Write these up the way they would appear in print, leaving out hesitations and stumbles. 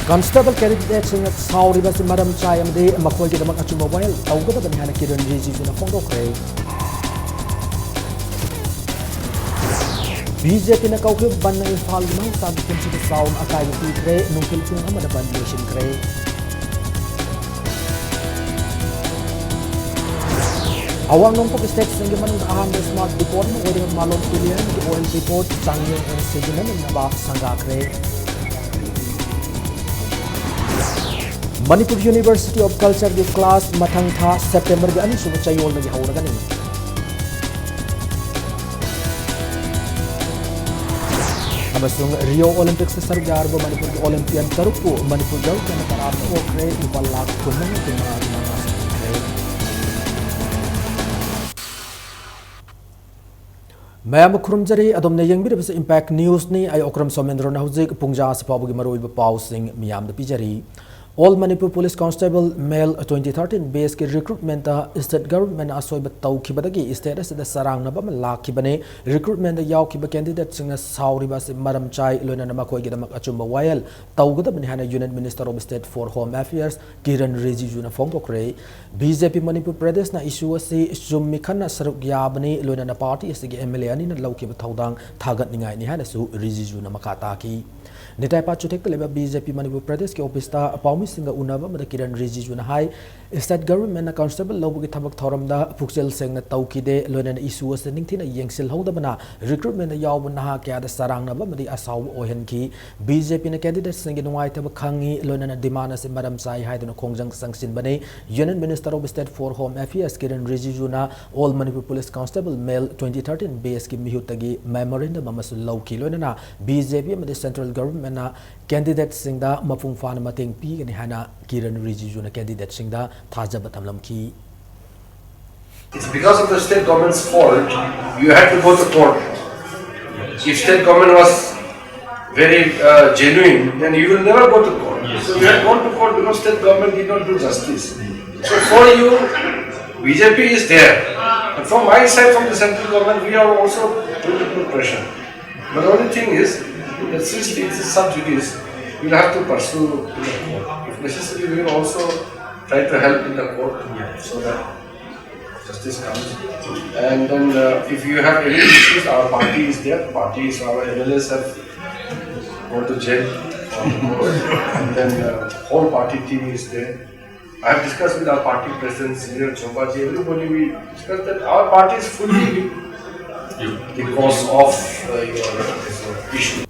Constable candidate sing Saudi basi madam chai amde makhoi ki damak achu mobile awgada ban hana Kiran Rijiju na phone dokre BJP na kauke ban na Imphal mang ta bikin si sound akai ti kre nungkil pung amada ban nation kre awang nongpok state sing man ahan the smart report mo wedding malom tulian ki oil report changye and siginan na ba sanga kre Manipur University of Culture की class मथंग था सितंबर के अनिसुब चयोल में हौरगनी अमसुंग Rio Olympics से सरकार ब मणिपुर के Olympian तरुपु Manipur जल के नकारात ओकरे 1 लाख कुनन के मैम खुरमजरी अदमने यंगबिरबस इंपैक्ट न्यूज नि आई ओक्रम सोमेंद्र न हुजिक पुंगजा सपाबुगी मरोइब पाउ सिंह मियाम द पिजरी All Manipur Police Constable Male 2013 base के recruitment state government asoi batau kibadagi state asida sarang na bam la kibane recruitment yaw kiba candidate sing sauri bas maram chai loina na makoi gi damak achumba wail tawgada bani hana Union Minister of State for Home Affairs Kiran Rijiju na phone kokre BJP Manipur Pradesh na issue asi jummi khanna saruk yabani loina na party asigi MLA ani na laukiba thaudang thagat ningai ni hana su Rijiju na makata ki Nitai Pachutek leba BJP Manipur Pradesh के office ता पाउमी सिंगा उनाबा मद किरण रिजिजु न high state government ना constable लोबु की थबक theorem दा पुक्सेल सेंग न तौकी दे लोने न इशू से निंगथिन येंगसिल होदबना रिक्रूटमेंट याव नहा क्या द सरंग न मदी असाव ओहन की BJP न कैंडिडेट सिंग नुवाई तब खंगी लोने न डिमांड से मरम साई हाय दन खोंगजंग संगसिन बने union minister of state for home affairs Kiran Rijiju ना all Manipur police constable male 2013 base की मिहुतगी मेमोरेंडम मसु लौकी लोने ना BJP मदी central government na candidate singda mapung fan mateng pi gani hana Kiran Rijiju na candidate singda thajaba thamlam ki It's because of the state government's fault you had to go to court. If state government was very genuine then you will never go to court. So you had gone to court because state government did not do justice. So for you BJP is there. And from my side, from the central government, we are also putting put pressure. But the only thing is that since it is sub judice, we will have to pursue in the court. If necessary, we will also try to help in the court so that justice comes. And then if you have any issues, our party is there. Parties, our MLAs have gone to jail. And then whole party team is there. I have discussed with our party president, Senior Chobaji, everybody. We discussed that our party is fully because of your issue.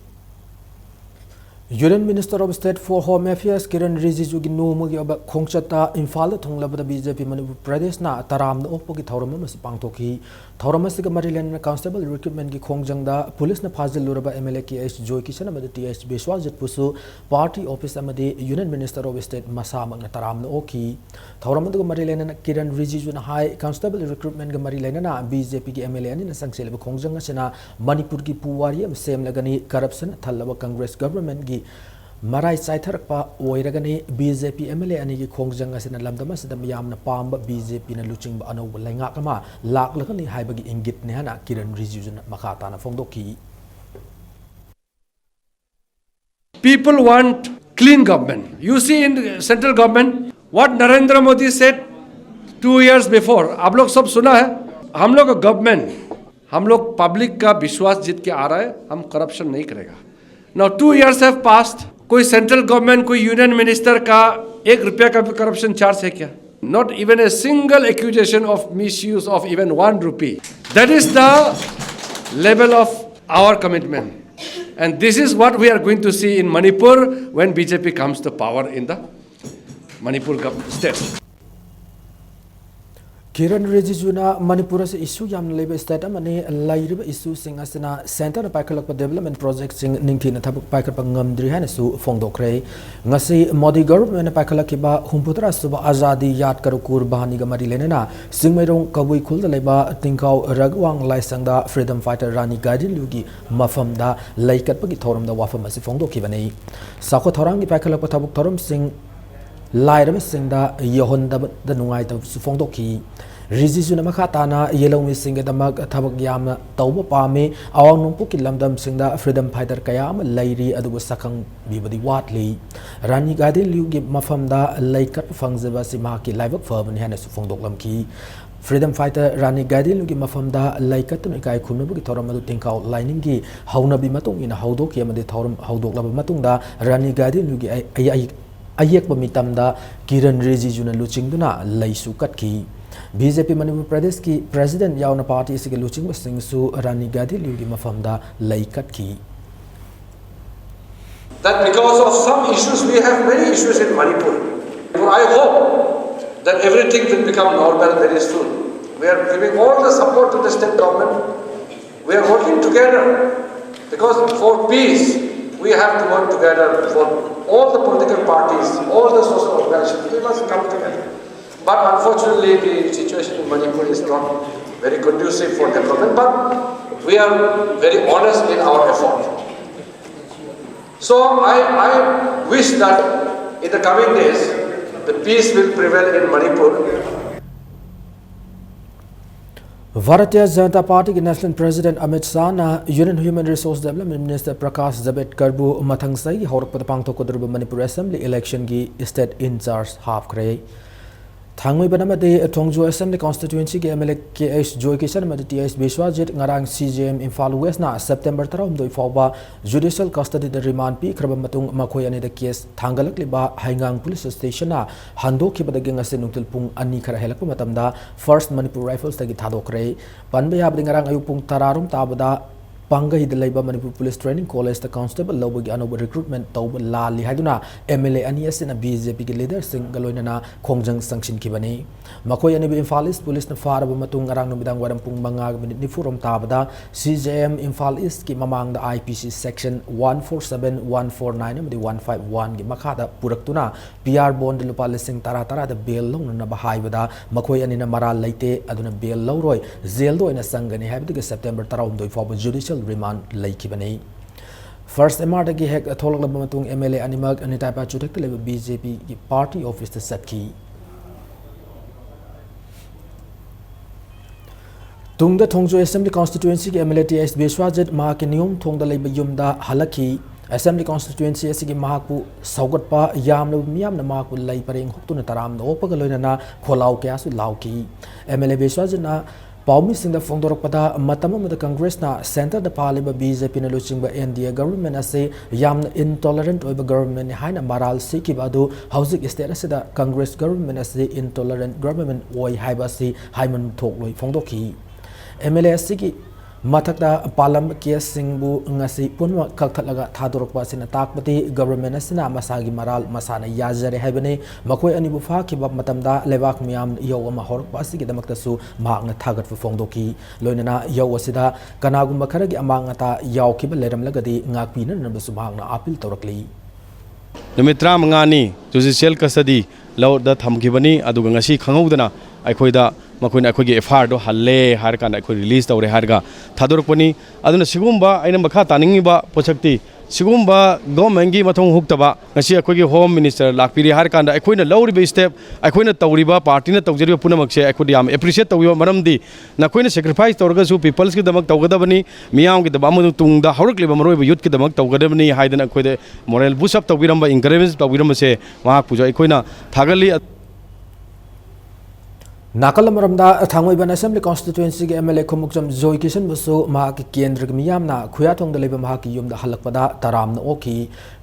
Union Minister of State for Home Affairs Kiran Rijiju gi nomu gi aba khongchata Imphal thonglabada BJP Manipur Pradesh na taram na oppo gi thoram ma si pangtokhi thoram si ga Maryland na constable recruitment gi khongjang da police na phajil luraba MLA KH Joy Kishan amadi TH Biswal Jitpusu party office amadi Union Minister of State masa mak na taram na okhi thoram da Maryland na Kiran Rijiju na high constable recruitment ga Maryland na BJP gi MLA ani na sangsel ba khongjang asina Manipur gi puwari am sem lagani corruption thalaba Congress government gi Marai Saitharakpa Oiragani BJP MLA ani ki khongjang asina lamdama sidam yamna pamba BJP na luching ba ano lainga kama laklakani haibagi ingit ne hana Kiran Rijiju na makata na phongdoki People want clean government. You see in central government what Narendra Modi said 2 years before. आप लोग सब सुना है हम लोग government हम लोग public का विश्वास जीत के आ रहा है हम करप्शन नहीं करेगा Now 2 years have passed. कोई सेंट्रल गवर्नमेंट कोई यूनियन मिनिस्टर का 1 रुपया का भी करप्शन चार्ज है क्या? Not even a single accusation of misuse of even 1 rupee. That is the level of our commitment. And this is what we are going to see in Manipur when BJP comes to power in the Manipur state. Kiran Rijiju na Manipur se issue yam leba state amane lairiba issue sing asina center na paikalak development project sing ningthi na thabuk paikal pangamdri hana su phongdokre ngasi Modi government na paikalak ba humputra suba azadi yat karukur bahani ga mari lenena singmairong kabui khul da leba tingkau ragwang laisang da freedom fighter Rani Gadin lugi mafam da laikat pagi thoram da wafam asi phongdoki bani sakho thorang gi paikalak thabuk thoram sing ꯂꯥꯏꯔꯕꯁꯤꯡꯗ ꯌꯧꯍꯟꯗꯕꯗ ꯅꯨꯡꯉꯥꯏꯇꯕꯁꯨ ꯐꯣꯡꯗꯣꯛꯈꯤ ꯔꯤꯖꯤꯖꯨꯅ ꯃꯈꯥ ꯇꯥꯅ ꯌꯦꯜꯍꯧꯃꯤꯁꯤꯡꯒꯤꯗꯃꯛ ꯊꯕꯛ ꯌꯥꯝꯅ ꯇꯧꯕ ꯄꯥꯝꯃꯤ ꯑꯋꯥꯡ ꯅꯣꯡꯄꯣꯛꯀꯤ ꯂꯝꯗꯝꯁꯤꯡꯗ ꯐ꯭रीडम fighter ꯀꯌꯥ ꯑꯃ ꯂꯩꯔꯤ ꯑꯗꯨꯕꯨ ꯁꯛꯈꯪꯕꯤꯕꯗꯤ ꯋꯥꯠꯂꯤ ꯔꯥꯅꯤ ꯒꯥꯏꯗꯦꯟꯂꯤꯌꯨꯒꯤ ꯃꯐꯝꯗ ꯂꯩꯀꯠ ꯐꯪꯖꯕ ꯑꯁꯤ ꯃꯍꯥꯛꯀꯤ ꯂꯥꯏꯕꯛ ꯐꯕꯅꯤ ꯍꯥꯏꯅꯁꯨ ꯐꯣꯡꯗꯣꯛꯂꯝꯈꯤ फ्रीडम फाइटर रानी गाइडेनलुगी मफमदा लैकत्तुन इकाई खुमनबुगी थौरम अदु तिंखाव लाइनिंगी हौनबी मतुंग इन हौदोकी अमदि थौरम हौदोकलब मतुंगदा रानी गाइडेनलुगी अयेकब मितमदा किरण रिजिजुना लुचिंगदुना लैसु कटकी बीजेपी मणिपुर प्रदेश की प्रेसिडेंट यावना पार्टी से लुचिंग सिंगसु रानी गाइडेनलुगी मफमदा लैकटकी That because of some issues, we have many issues in Manipur. I hope that everything will become normal very soon. We are giving all the support to the state government. We are working together because for peace, we have to work together for all the political parties, all the social organizations. We must come together. But unfortunately, the situation in Manipur is not very conducive for development. But we are very honest in our effort. So I wish that in the coming days, the peace will prevail in Manipur. Bharatiya Janata Party के national president Amit Shah ना union human resource development minister Prakash Javadekar बु मथंग सही हौरकपद पांगथोकदरब Manipur assembly election की state in charge हाफखरे थांगमई बनमदे थोंगजो असेंबली कॉन्स्टिट्यूएंसी के एमएलए के एस जॉय किशन मदे TS Biswajit ngarang CJM Imphal west ना सेप्टेम्बर 13 फाउबा जुडिशियल कस्टडी द रिमांड पी खरब मतुंग मखोय अनि द केस थांगलकलिबा हाइंगांग पुलिस स्टेशन ना हंदोखिबदगे ngase नुक्तिल पुंग अनि खरा हेलक मतमदा फर्स्ट मणिपुर राइफल्स तगी थादोखरे पनबे याबदे ngarang अयु पुंग 13 ताबदा पांगई दलैबा मणिपुर पुलिस ट्रेनिंग कॉलेज द कांस्टेबल लौबगी अनोब रिक्रूटमेंट तौब लाली हाइदुना एमएलए अनि असिना बीजेपी के लीडर सिंह गलोइना खोंजंग संगसिन खिबनी मखोय अनि इम्फाल ईस्ट पुलिस न फारब मतुंग ngarang नुमिदांग वरम पुंग 5:24 ताबदा CJM इम्फाल ईस्ट की ममांग द IPC सेक्शन 147 149 अमदि 151 की मखादा पुरक्तुना PR बॉन्ड लुपा लिसिंग तरा द बेल लौनना बहाइबदा मखोय अनि न मरा लैते अदुना बेल लौरोय जेल दो इन संगनि हाइबदि सेप्टेम्बर 13 फाउब जुडिशियल रिमांड लैखिबनी फर्स्ट MR दगी हेक थोलगलब मतुंग MLA अनिमग अनितापा चुथक लेब BJP की पार्टी ऑफिस त सटकी तुंगद थोंगजो असेंबली कॉन्स्टिट्यूएंसी के MLA TS विश्वजित मा के नियम थोंगद लेब युमदा हलकी असेंबली कॉन्स्टिट्यूएंसी असिगी महाकु सौगतपा यामन मियामन महाकु लै परेंग हुक्तुन तराम ओपग लोइना खोलाव क्यासु लाउकी MLA विश्वजितना पाउमी सिंह फोंदोरपदा मतम कांग्रेस सेंटर पालिब बीजेपी लुचिंग NDA गवर्नमेंट असे याम इनटॉलरेंट गवर्नमेंट है मराल सीखिब हौजिक स्टेट असिदा कांग्रेस गवर्नमेंट असे इनटॉलरेंट गवर्नमेंट ओय हाइबसी हाइमन थोकलोय फोंदोखी MLA असिगी मथक्ता पालम केस सिंहबु ngasi punwa kakthalaga thadorokpa sina takpati government asina masagi maral masana yajare haibane makoi anibu fakhiba matamda lebak miyam yo ama horokpa asigi damakta su mahakna thagat fongdoki loinana yo asida kanagumba kharagi amangata yawkiba leramlagadi ngakpina namsu mahakna appeal torakli Numitra mangani judicial custody lawda thamkibani aduga ngasi khangudana aikhoida makoina aikhogi FR do halle har kan aikoi release tawre harga thadorpani aduna sigumba aina makha taningiba pochakti sigumba government gi mathong huktaba ngasi aikhogi home minister lakpiri har kan aikoina lawriba step aikoina tawriba party na tawjeriba punamakse aikodi am appreciate tawiba maramdi nakoina sacrifice tawrga su peoples ki damak tawgadabani miyam ki dabam tungda hawrikliba maroiba youth ki damak tawgadabani haidana aikoide moral boost up tawiramba encourage tawiramba se ma pujo aikoina thagali नाकल मरमदा थांगोइबन assembly constituency के MLA Khumukcham Joy Kishan बसु महाकी केंद्र के मियामना खुयाथोंग the लेबा महाकी युमदा हलकपदा तरामना ओकी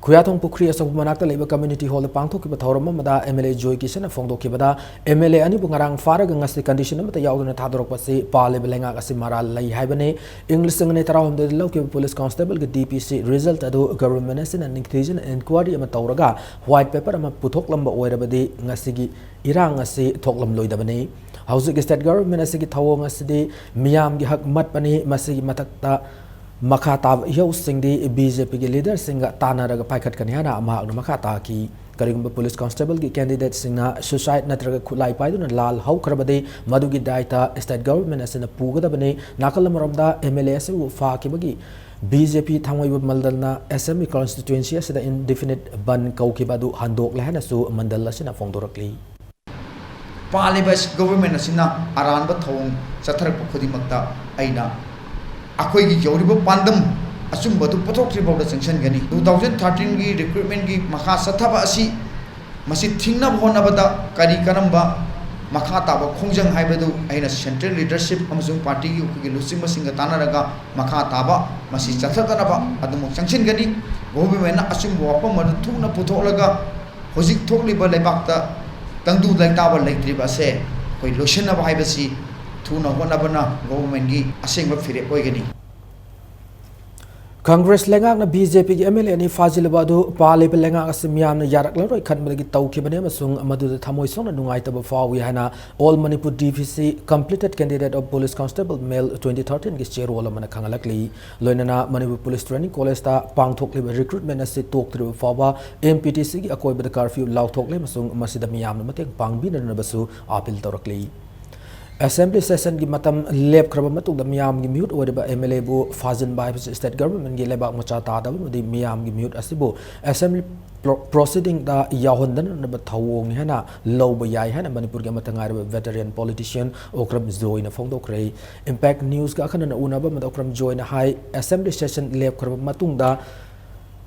खुयाथोंग पुखरी असब मनाकता लेबा कम्युनिटी हॉल पांगथोकी बथौरम मदा MLA जॉय किशन फोंदोकीबदा MLA अनि बुंगारांग फारग ngasi condition amata yauduna thadorokpasi पालेब लेंगा असि माराल लै हाइबने इंग्लिश संगने तराहम द लौके पुलिस कांस्टेबल के DPC रिजल्ट अदु गवर्नमेंट असिना निक्थिजन इंक्वायरी अमा तौरगा व्हाइट पेपर अमा पुथोकलंबा ओइरबदि ngasi इरांग असि थोकलम लोइदबने हौजिक स्टेट गवर्नमेंट असिगी थवोंग असिदि मियाम gi हक मतपनि मसिगी मथक्ता मखा ताब यौसिंगदि बीजेपी के लीडर सिंगा तानारग पाइखट कनियाना महाकन मखा ताकी करिगुंबा पुलिस कांस्टेबल की कैंडिडेट सिंगा सुसाइड नत्रग खुलाई पाइदुना लाल हौखरबदि मदुगी दायता स्टेट गवर्नमेंट असिना पुगदबने नाकल मरमदा MLA असिबु फाकिबगी BJP thangwai mandalna assembly constituency asida indefinite ban kaukiba du handok lehana su mandal asina fongdorakli Palibas government asina aranba thong satharak khodimakta aina akhoi gi yoribo pandam asum badu pothok tribo da sanction gani 2013 gi recruitment gi makha sathaba asi masi thingna bhona bada kari karamba makha taba khongjang haibadu aina central leadership amasung party gi lusing masinga tanaraga makha taba masi chathatana ba adum sanction gani government asum wapa madu thuna putholaga hojik thokli ba lebakta tangdu like taba like triba se koi lotion na haibasi thuna hona bana government gi aseng ba fire koi gani Congress lengak na BJP ki MLA ni Fazil Badu pale pe lengak asimyam na yarak laroi khan bagi tauki bane masung amadu thamoi song na nungai taba fawi hana All Manipur DVC completed candidate of police constable male 2013 ki chair wala mana khangalakli loinana Manipur police training college ta pangthokli recruitment ase tok tri fawa MPTC ki akoi bada curfew law thokle masung masida miyam na mateng pangbi na basu appeal torakli Assembly session ki matam lep kraba matung da miyam gi mute ore ba MLA bu Fazin by state government gi lebak macha ta da bu di miyam gi mute asibu assembly proceeding da yahondan na ba thawong hana low ba yai hana Manipur gi matangai veteran politician okram join na phong dok rei impact news ka khana na una ba ma okram join na high assembly session lep kraba matung da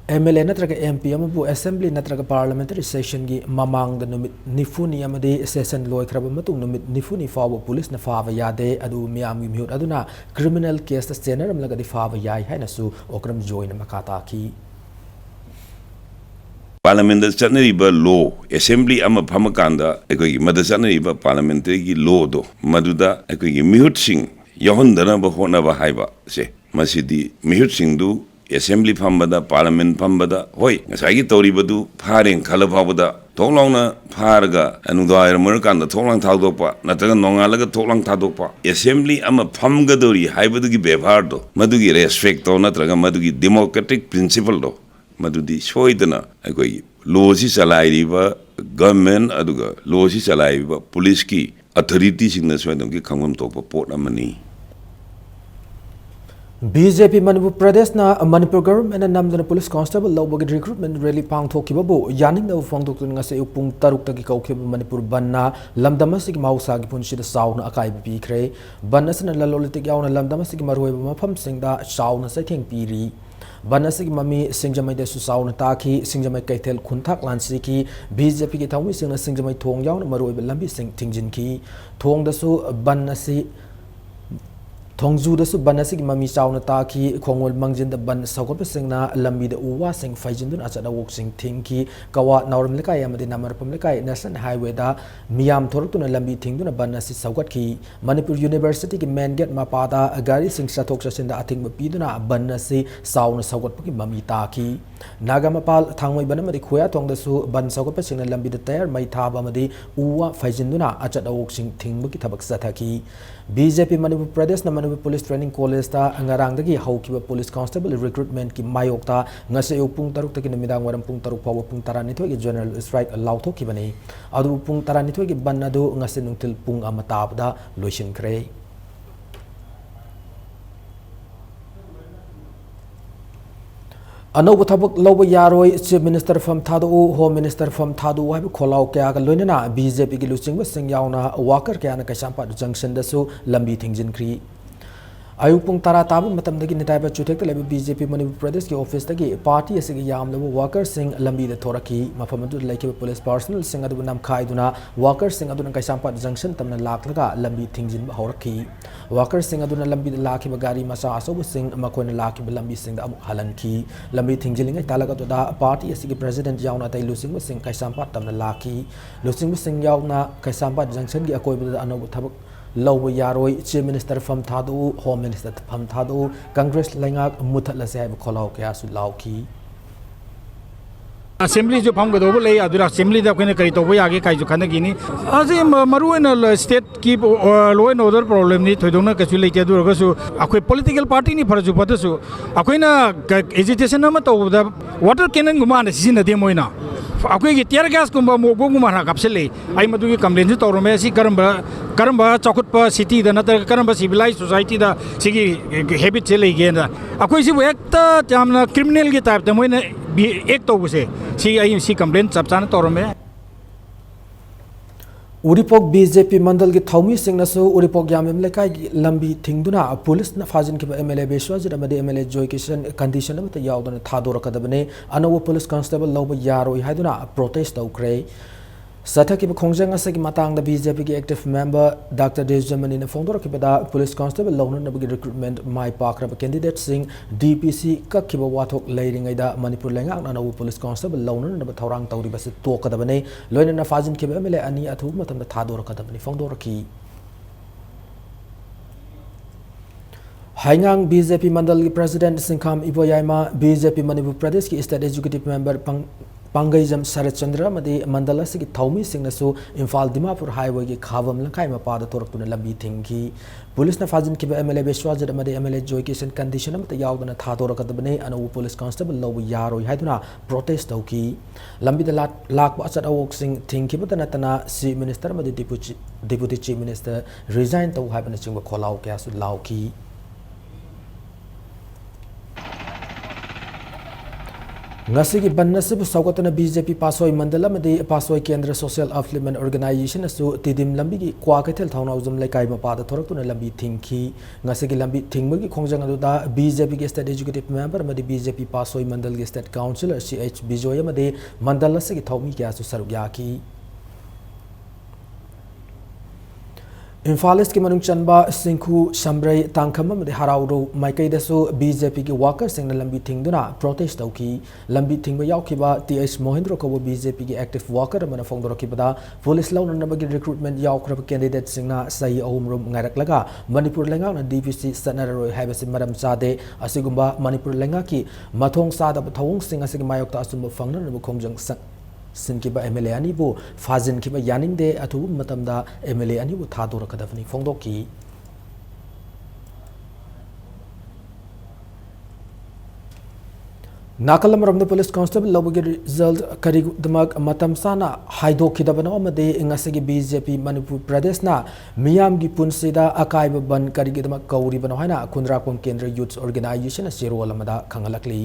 MLA natraga MP amabu assembly natraga parliamentary session gi mamang da numit nifuni amadi session loi khraba matung numit nifuni fawa police na fawa yade adu miyam gi mute aduna criminal case ta scenario amlaga di fawa yai haina su okram join makata ki Parliament da chanariba law assembly ama phamakanda ekoi mada chanariba parliamentary gi law do maduda ekoi gi mute sing yahondana ba hona ba haiba se masidi mute sing du assembly phambada parliament phambada hoi ngasai tori badu phareng khala phawada tholongna pharga anudai mer kan da tholang thadokpa nataga nongalaga tholang thadokpa assembly ama phamgadori haibadu gi bevar do madugi respect to natraga madugi democratic principle do madudi soidana agoi law si salai riba government aduga law si salai riba police ki authority singna soidam ki khangam to pot amani BJP Manipur Pradesh na Manipur government na namdana police constable lawbagi recruitment rally pangthokki babu yaning da fongdok nga se upung taruk ta ki kauke Manipur banna lamdama sig mausa gi punsi da sauna akai bi khre banna sana lalolitik yauna lamdama sig maroi mafam singda sauna sai theng piri banna sig mami singjamai da su sauna ta ki singjamai kaithel khunthak lansi ki BJP ki thawmi singna singjamai thong yauna maroi lambi sing thingjin ki thong da su banna si Thongju da su ban asigi mami chauna ta ki khongol mangjin da ban sakop singna lambi da uwa sing faijin dun achada wok sing thingki kawa nauram lekai amadi namarpam lekai national highway da miyam thortuna lambi thingduna ban asi saugat ki Manipur University ki main gate mapada gari sing sathok sasin da athing piduna ban asi sauna saugat ki mami ta ki nagamapal thangmai banamadi khoya thong da su ban sakop singna lambi da tayar mai thaba amadi uwa faijin duna achada wok sing thingbu ki thabak sathaki BJP Manipur Pradesh na Manipur Police Training College ta ngarang dagi haukiba police constable recruitment ki mayok ta ngase upung taruk ta ki namidang waram pung taruk pawa pung tarani thoi ki general strike allow thoki bani adu pung tarani thoi ki banna do ngase nungtil pung amata da loisin kre Anau thabak lawba yaroi chief minister from thadu home minister from thadu hai kholau kya ga loinana BJP gi lusing sing yauna worker kya na kasampa junction da su lambi thingjin kri ayupung tara tabu matam dagi nitai ba chuthek lebe BJP Manipur Pradesh ki office dagi party asigi yam lebu worker sing lambi da thoraki mafamadu like police personnel sing adu nam khai duna worker sing adu kasampa junction tamna laklaga lambi thingjin ba horaki worker sing adu lambi da lakhi ba gari masa aso sing makoina lakhi ba lambi sing da amu halan ki lambi thingjiling talaga to da party asigi president yauna tai lusing sing kasampa tamna lakhi lusing sing yauna kasampa junction gi akoi ba anu thabak Law yaroi chief minister from thadu home minister from thadu Congress lengak muthat la se kholau kya su lauki Assembly जो form गदोब ले अदुरा assembly दा कोने करी तो वो आगे काई जो खाने गिनी अजे मरुएन स्टेट की लॉ एंड ऑर्डर प्रॉब्लम नि थोदोना कछु लेके अदुरा कसु अखोय पॉलिटिकल पार्टी नि फरजु पतसु अखोयना एजिटेशन नमा तो वाटर कैनन गुमा न सिन दे मोइना ꯑꯩꯈꯣꯏꯒꯤ ꯇꯤꯌꯔ ꯒ꯭ꯌꯥꯁꯀꯨꯝꯕ ꯃꯣꯛꯕꯣꯝꯒꯨꯝꯕ ꯍꯥꯟꯅ ꯀꯥꯞꯁꯤꯜꯂꯤ ꯑꯩ ꯃꯗꯨꯒꯤ ꯀꯝꯄ꯭ꯂꯦꯟꯁꯨ ꯇꯧꯔꯝꯃꯦ ꯁꯤ ꯀꯔꯝꯕ ꯆꯥꯎꯈꯠꯄ ꯁꯤꯇꯤꯗ ꯅꯠꯇ꯭ꯔꯒ ꯀꯔꯝꯕ ꯁꯤꯚꯤꯂꯥꯏꯁ ꯁꯣꯁꯥꯏꯇꯤꯗ ꯁꯤꯒꯤ ꯍꯦꯕꯤꯠꯁꯦ ꯂꯩꯒꯦꯅ ꯑꯩꯈꯣꯏꯁꯤꯕꯨ ꯍꯦꯛꯇ ꯌꯥꯝꯅ ꯀ꯭रिꯃꯤꯅꯦꯜꯒꯤ ꯇꯥꯏꯞꯇ ꯃꯣꯏꯅ ꯑꯦꯛ ꯇꯧꯕꯁꯦ ꯁꯤ ꯑꯩ ꯁꯤ ꯀꯝꯄ꯭ꯂꯦꯟ ꯆꯞ ꯆꯥꯅ ꯇꯧꯔꯝꯃꯦ उरीपोक बीजेपी मंडल की थौमी सिंगनसु उरीपोक यामिम लेकाई की लंबी थिंगदुना पुलिस न फाजिन की एमएलए बेश्वाजिर अमदे एमएलए जॉय किशन कंडीशन अमत यावदन थादोरकदबने अनव पुलिस कांस्टेबल लौब यारोई हाइदुना प्रोटेस्ट तौक्रे सथक की खोंजंग असगी मतंग द बीजेपी की एक्टिव मेंबर डॉक्टर देजमनी ने फोंदोरकिबदा पुलिस कांस्टेबल लौननबगी रिक्रूटमेंट माय पाक्रब कैंडिडेट सिंह डीपीसी कखिब वाथोक लेरिंगैदा मणिपुर लेंगांग अनव पुलिस कांस्टेबल लौननब थौरांग तौरिबसे तोकदबने लोइनना फाजिन किब एमएलए अनि अथु मतम थादोरकदबनी फोंदोरकी हाइंगांग बीजेपी मंडल की प्रेसिडेंट सिंखाम इबोयामा बीजेपी मणिपुर प्रदेश की स्टेट एग्जीक्यूटिव मेंबर पंगैजम शरद चंद्र मदे मंडल से थौमी सिंगनसु इम्फाल दिमापुर हाईवे की खावम लंकाई मपाद तोरक्तुना लंबी थिंगी पुलिस न फाजिन की एमएलए बेश्वाजर मदे एमएलए जॉय किशन कंडीशन अमत यावदना थादोरकदबने अनव पुलिस कांस्टेबल लौब यारोई हाइदुना प्रोटेस्ट तौकी लंबी लाख अचत अवोक सिंह थिंगीबद नतना सी मिनिस्टर मदे डिप्यूटी चीफ मिनिस्टर रिजाइन तौ हाइबन चिंग खोलाव क्यासु लाउकी ngasi bannasib sawgatna BJP pasoi mandala madi pasoi kendra social upliftment organization asu tidim lambi gi kwa kaithel thawna uzum lekai mapada thoraktuna lambi thingki ngasi gi lambi thingmagi khongjang adu da BJP gi state executive member madi BJP pasoi mandal gi state councillor CH Bijoy madi mandala se gi thawmi kya asu saruk yaki Imphal की मनुंग चनबा सिंखु शमब्रई तांखम मदे हराउरो माइकैदसु BJP की worker Singh लंबी थिंगदुना protest तौकी लंबी थिंगबा याउखिबा TH Mohinder को BJP की active worker मन फोंदोरखिबदा police लौननबगी recruitment याउखरब candidate सिंगना सही अहुमरुम ngairak Manipur लेंगा DPC सनररोय हाइबसि मरम चादे असिगुंबा मणिपुर लेंगा की मथोंग सादब थौंग सिंग असि मायोक्ता असुम फंगनब खोंजंग सिंकिबा एमएलए अनिबु फाजिन किबा यानिंगदे अथु मतमदा एमएलए अनिबु थादोरकदबनी फोंदोकी नाकलमरम पुलिस कांस्टेबल लौबगी रिजल्ट करीदमक मतम साना हाइदोखिदबनो अमदे इंगसगी बीजेपी मणिपुर प्रदेश ना मियाम की पुनसिदा अकाइब बन करीदमक कौरिबनो हाइना खुंद्राकोम केंद्र यूथ ऑर्गेनाइजेशन सिरोल अमदा खंगलकली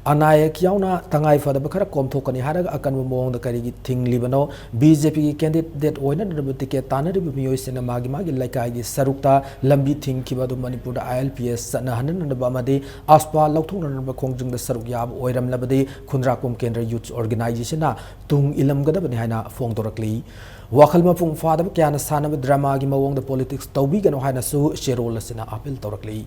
अनायक याउना तंगाई फदब खरा कोमथोकनी हारग अकन मोंग करीगी थिंगलिबनो बीजेपी की कैंडिडेट ओइना टिकेट तानरिब मियोइसेना मागी लाइकाई सरुक्ता लंबी थिंगखिबदु मणिपुर ILPS सनहननब अमदे आसपा लौथोननब खोंजंग सरुक याब ओइरमलबदे खुंद्राकोम केंद्र यूथ ऑर्गेनाइजेशन तुंग इलमगदबनि हाइना फोंदोरकली वाखल मपुंग फादब क्याना सानब ड्रामा की मवोंग पॉलिटिक्स तौबीगनो हाइनासु शेरोल असिना अपील तौरकली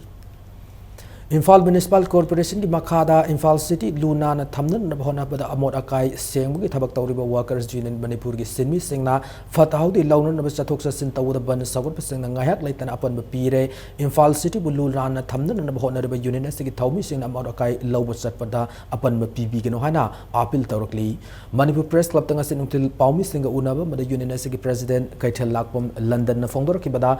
इम्फाल म्युनिसिपल कॉर्पोरेशन की मखादा इम्फाल सिटी लूना थमन होनाबद अमोट अकाई सेंबगी थबक तौरिबा वर्कर्स यूनियन मणिपुर की सिनमी सिंगना फतहाउदी लौननब चथोक चसिन तौद बन सगुट सिंगना ngayak leitana apan pire Imphal city बु लूना थमन होनरबा यूनियन असगी थौमी सिंगना अमोट अकाई लौब चटपदा अपन पीबीगनो हाना अपील तौरकली मणिपुर प्रेस क्लब तंग सिन उtil पाउमी सिंगा उनब मद यूनियन असगी प्रेसिडेंट कैथल लाकपम लंदन न फोंदोरकिबदा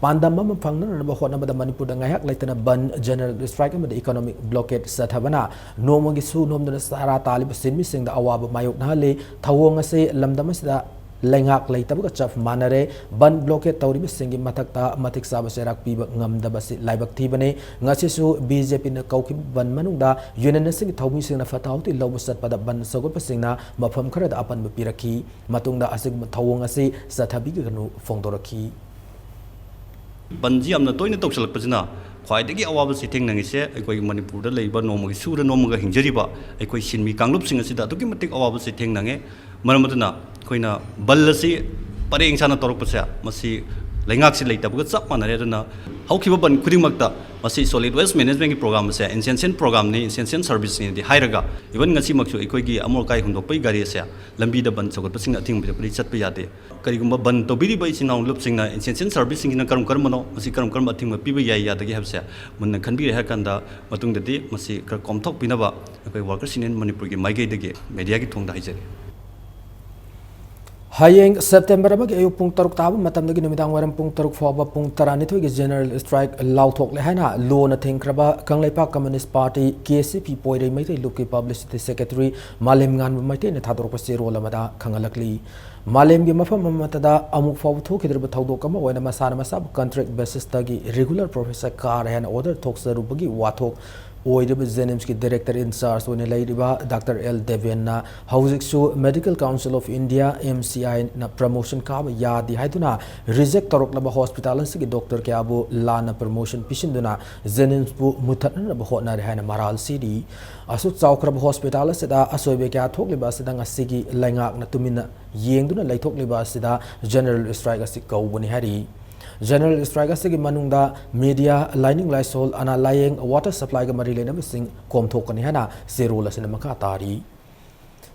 पांदम मम फंगनब होनबदा Manipur ngayak leitana ban general strike अमद इकोनॉमिक ब्लॉकेट सथबना नोमगी सु नोमदन सारा तालिब सिनमी सिंगदा अवाब मायोक नहले थवोंग असे लमदम सिदा लेंगाक लेतबगा चफ मानरे बन ब्लॉकेट तौरिब सिंगी मथकता मथिक साब सेराक पीब ngamdabasi लाइबक थीबने ngasisu BJP न कौखि बन मनुंगदा यूनियन सिंग थौमी सिंगना फताउति लौब सतपदा बन सगोप सिंगना मफम खरदा अपन पिरखी मतुंगदा असिग थवोंग असे सथबिगनु फोंदोरखी बंजी amna toina tawsalakpasina ख्वाइदगी अवाब से थेंगनंगिसे अखोई मणिपुर लेबा नोमगी सूर नोमगा हिंजरिबा अखोई सिनमी कांगलुपसिंग असिदा अदुकी मतिक अवाब से थेंगनंगे मरमदना अखोइना बल्लसी परेंग साना तोरकपसे मसी लेंगाक से लेतबगा चप मानरे अदुना हौखिबा बन खुदिमक्ता मसी सॉलिड वेस्ट मैनेजमेंट की प्रोग्राम से इंसेंशन प्रोग्राम ने इंसेंशन सर्विस ने दि हाइरगा इवन ngasi maksu अखोइगी अमोरकाई हुंदोपै गारी से लंबी द बन सगतपसिंग अथिंग बिपरि चतप यादे करिगुंबा बन तोबिरि बै सिनाउ लुपसिंगना इंसेंशन सर्विस सिंगना करम करमनो मसी करम करम अथिंग पिबा याय यादगी हबसे मुन्न खनबि रह कंदा मतुंगदि मसी कर कॉमथोक पिनबा अखोइ वर्कर्स यूनियन मणिपुर की माइगैदगे मीडिया की थोंदा हाइजरे Hayeng September amagi ayuk pung taruk tabu matamdagi numidang waram pung taruk fawba pung taranithoy gi general strike lauthok le haina lo na thengkraba Kangleipa Communist Party KCP poirei maitai luki publicity secretary Malem ngan maitai ne thador pa sero lamada khangalakli Malem gi mafam matada amuk faw thokidrba thaudok ama oina masana masab contract basis tagi regular professor kar han order thoksaru bagi wathok OIDB Zenems ki director in charge one lairiba Dr. L. Devena Housing Medical Council of India MCI na promotion ka yadi haiduna reject torok laba hospital si doctor ke abu lana promotion pisinduna Zenems bu muthatna ba hona rehana maral city asut chawkrab hospital seda asoibe kya thok liba seda ngasigi laingak na tumina yengduna laithok liba seda general strike asi kaubuni hari General strike asigi manungda media lining laisol ana layeng water supply ga mari lena sing kom thokani hana zero la sina maka tari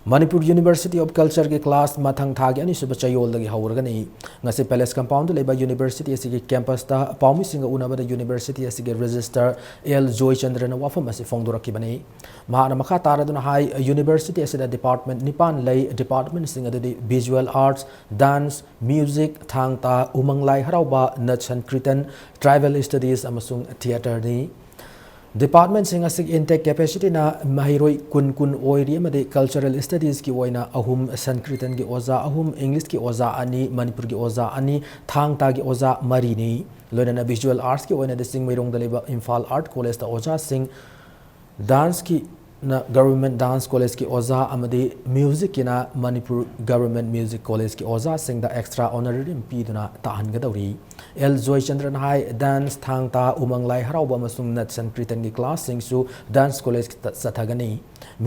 Manipur University of Culture ke class mathang thagi ani suba chayol dagi haurgani ngase palace compound leba university asigi campus ta paumi singa unaba da university asigi register L Joy Chandran wafam asi fongduraki bani mahana makha taraduna hai university asida department nipan lay department singa da visual arts dance music thangta umanglai harauba nachan kritan tribal studies amasung theater ni Department sing asig intake capacity na mahiroi kun oiri amade cultural studies ki oina ahum Sanskritan ki oza ahum English ki oza ani Manipur ki oza ani thangta ki oza mari ni loina visual arts ki oina de sing meirong daleba Imphal Art College ta oza sing dance ki na government dance college ki oza amade music ki na Manipur government music college ki oza sing da extra honorarium pi duna tahan ga dauri L Joy Chandran hai dance thangta umanglai harauba masung nat Sanskritan ki class sing su dance college ki sathagani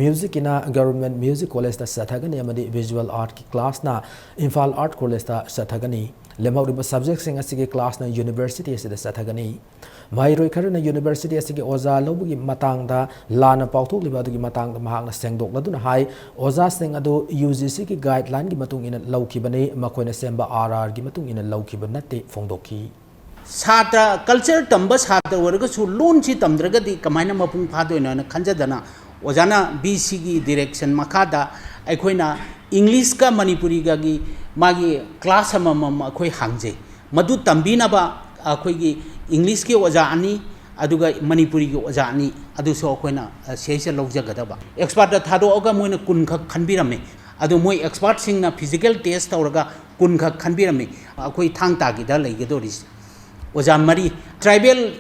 music ki na government music college ta sathagani amade visual art ki class na Imphal Art College ta sathagani lemhauriba subject sing asigi class na university asida sathagani Mairoi Karana University asigi oza lobugi matangda lana pauthok liba dugi matangda mahakna sengdok laduna hai oza sing ado UGC ki guideline gi matung ina laukibani makoina semba RR gi matung ina laukiba natte fongdoki Satra culture tamba satra warga su loan chi tamdraga di kamaina mapung phado ina khanjadana ojana BC gi direction makada aikoina English ka Manipuri ga gi magi class amam akoi hangje madu tambina ba akoi gi English ki oja ani aduga Manipuri ki oja ani adu so akoina seisa lawjagadaba expert da thado oga moina kun kha khanbirame adu moi expert sing na physical test tawraga kun kha khanbirame akoi thangta gi da leigedori oja mari tribal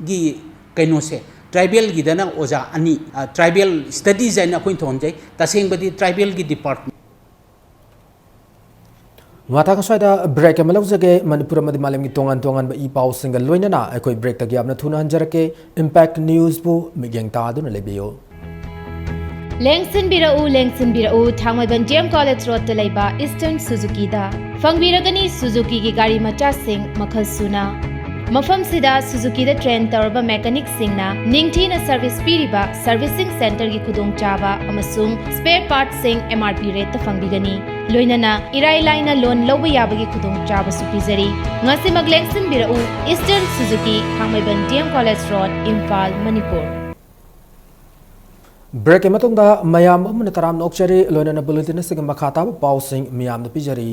gi kaino se tribal gi dana oja ani tribal studies aina akoi thonjai taseng badi tribal gi department Matang soida break amalok jage Manipur amadi malem gi tongan ba I pau single loinana akoi break ta gyapna thuna hanjarake impact news bu migeng ta duna lebiyo Lengsin birau Thangmaiban JM College Road ta leiba Eastern Suzuki da fangbiragani Suzuki gi gari macha sing makhal suna Mafam sida Suzuki da train tarba mechanic singna ningthina service piriba servicing center gi khudong chaba amasung spare parts sing MRP rate ta fangbigani loinana irai laina loan loba yabagi khudong chaba su pizari ngasi maglengsin birau Eastern Suzuki Thangmaiban JM College Road Imphal Manipur Break matung da mayam amuna taram nokchari loinana bulletin sing makhata ba pau sing miyam da pijari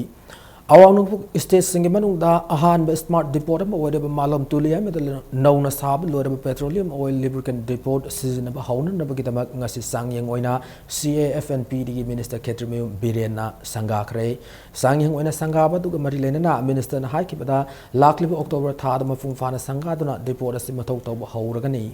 Awang state sing manung da ahan ba smart depot ma oide ba malam tulia me da nauna sab lore ba petroleum oil lubricant depot season ba hauna na ba kitama ngasi sangyang oina CAFNP di minister Ketrime Birena sangakre sangyang oina sangaba du mari lena na minister na haiki ba lakli October tha da mafung fana sanga duna depot asi mathau taw ba hauragani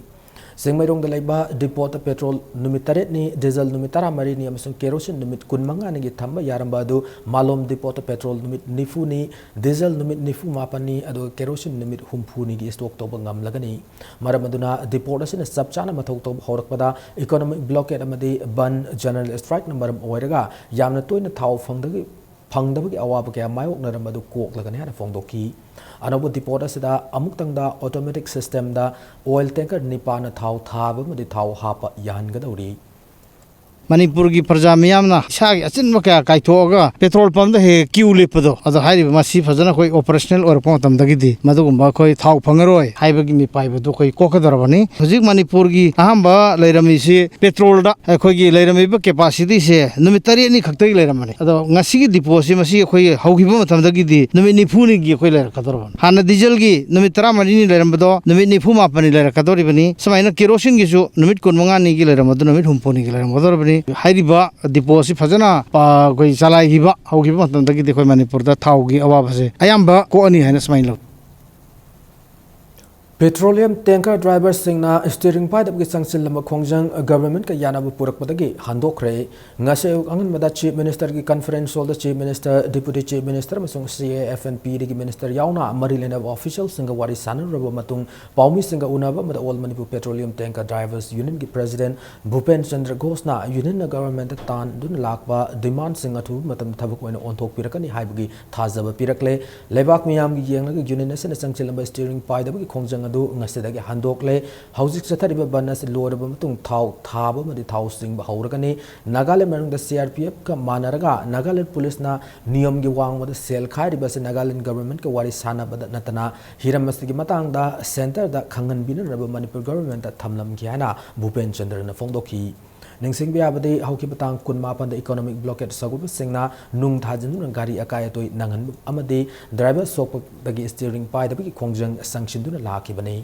Singmairong da laiba depot petrol numit taret ni diesel numit tara mari ni amasung kerosene numit kunmanga ni thamba yaramba du malom depot petrol numit nifu ni diesel numit nifu mapani adu kerosene numit humpu ni gi stock to bangam lagani maramaduna depot asina sabchana mathau to horakpada economic blockade amadi ban general strike number oiraga yamna toina thau phangdagi awaba kya mayok naramadu kok lagani hana fongdoki Anabu depot asida amuktang da automatic system da oil tanker nipana thau thaba madi thau hapa yan gadauri Manipur की प्रजा मियामना इसागी अचिन क्या काइथोगा petrol pump हे Q लेपदो अदो हाइरिबा मासी फजना कोई operational और पम दगिदी मदुगुम्बा कोई थाव फंगरोय हाइबगी मी पाइबदो कोई कोकदरबनी हुजिक मणिपुर की अहम लेरमी से पेट्रोल दा अखोगी लेरमीबा कैपेसिटी से नुमित तरे नि खक्तगी लेरमने अदो ngasi डिपो से मसी अखोई हौगिबा मतम दगिदी नुमित निफुनि गी अखोई लेरकदरबन हाना डीजल की नुमित तरा मनि नि लेरमबदो नुमित निफु मापनि लेरकदोरिबनी समायना केरोसिन गिसु नुमित कोनमंगा नि गी लेरमदो नुमित हुमपोनि गी लेरमदोरबनी हाइरिबा डिपो से फजना कोई चलाइगिबा हौगिबा मतम दगिदी कोई मणिपुर दा थावगी अवाबसे अयाम्बा कोअनि हैना समाइलो पेट्रोलियम टैंकर ड्राइवर सिंगना स्टीयरिंग पाइदब की संगसिल लम खोंजंग गवर्नमेंट का यानाबु पुरकपदगी हंदोखरे ngase angan mada chief minister की कॉन्फ्रेंस हॉल द chief minister deputy chief minister मसुंग CAFNP की मिनिस्टर यावना मरी लेना ऑफिशियल सिंग वारी सानन रब मतुंग पाउमी सिंग उनाबा मदा all Manipur petroleum tanker drivers union की प्रेसिडेंट भूपेन चंद्र घोषना यूनियन गवर्नमेंट तान दुन लाकबा डिमांड सिंग अथु मतम थबक ओइन ओनथोक पिरकनी हाइबगी थाजब पिरकले लेबाक मियाम की येंग यूनियन से संगसिल लम स्टीयरिंग पाइदब की खोंजंग अदु ngasidaги handokle hauzik sathariba banas loraba mutung thau thaba madi thau sing ba hauragani Nagaland manung da CRPF ka manaraga Nagaland police na niyam gi wang mada sel khairiba se Nagaland government ka wari sana bada natana hiramasti gi matang da center da khangan bin raba Manipur government da thamlam gi hana Bhupen Chandra na phongdoki ningsing biabadi hauki batang kunma pan da economic blockade saguba singna nung thajin gari akaya toy nangan amadi driver sop dagi steering pai da bi khongjang sanction duna laki bani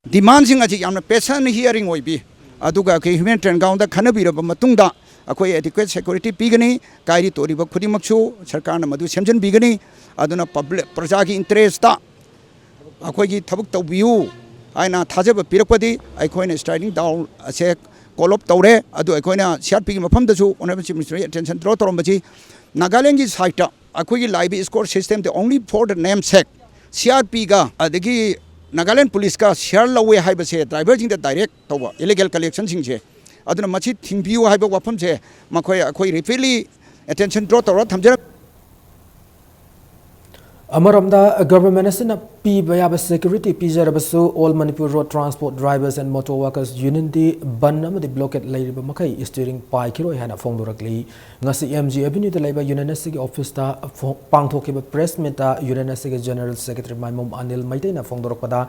demand सिंग अजी यामना पेशन hearing ओइबी अदुगा के human train ground दा खनबिरब मतुंगदा अखोय adequate security पीगनी Kairi तोरिब खुदिमक्सु सरकार न मदु सेमजन बिगनी अदुना public प्रजा की interest ता अखोय की थबक तौबियु आइना थाजब पिरकपदी अखोयना स्ट्राइडिंग डाउन असे कॉल अप तौरे अदु अखोयना सीआरपी की मफम दसु honourable chief minister attention draw तोरमबजी नागालैंड की साइट अखोय की लाइव स्कोर सिस्टम द ओनली फॉर द नेम सेक सीआरपी का अदगी Nagaland police का शेयर लवे है बसे ड्राइवर जिंग डायरेक्ट तब इलीगल कलेक्शन सिंग से अदुना मछि थिंबियु है वफम से मखोय अखोय रिपीटली अटेंशन ड्रॉ तौर थमजर अमरमदा गवर्नमेंट असना पीबा याबा सिक्योरिटी पीजरबसु all Manipur road transport drivers and motor workers union दी बन अमदि ब्लॉकेट लेरिबा मखै स्टीयरिंग पाइ खिरोय हाना फोंदोरकली ngasi MG Avenue da laiba Union Asigi office ta pangthokiba press meet ta Union Asigi general secretary Maimom Anil Maitai na phongdorokpada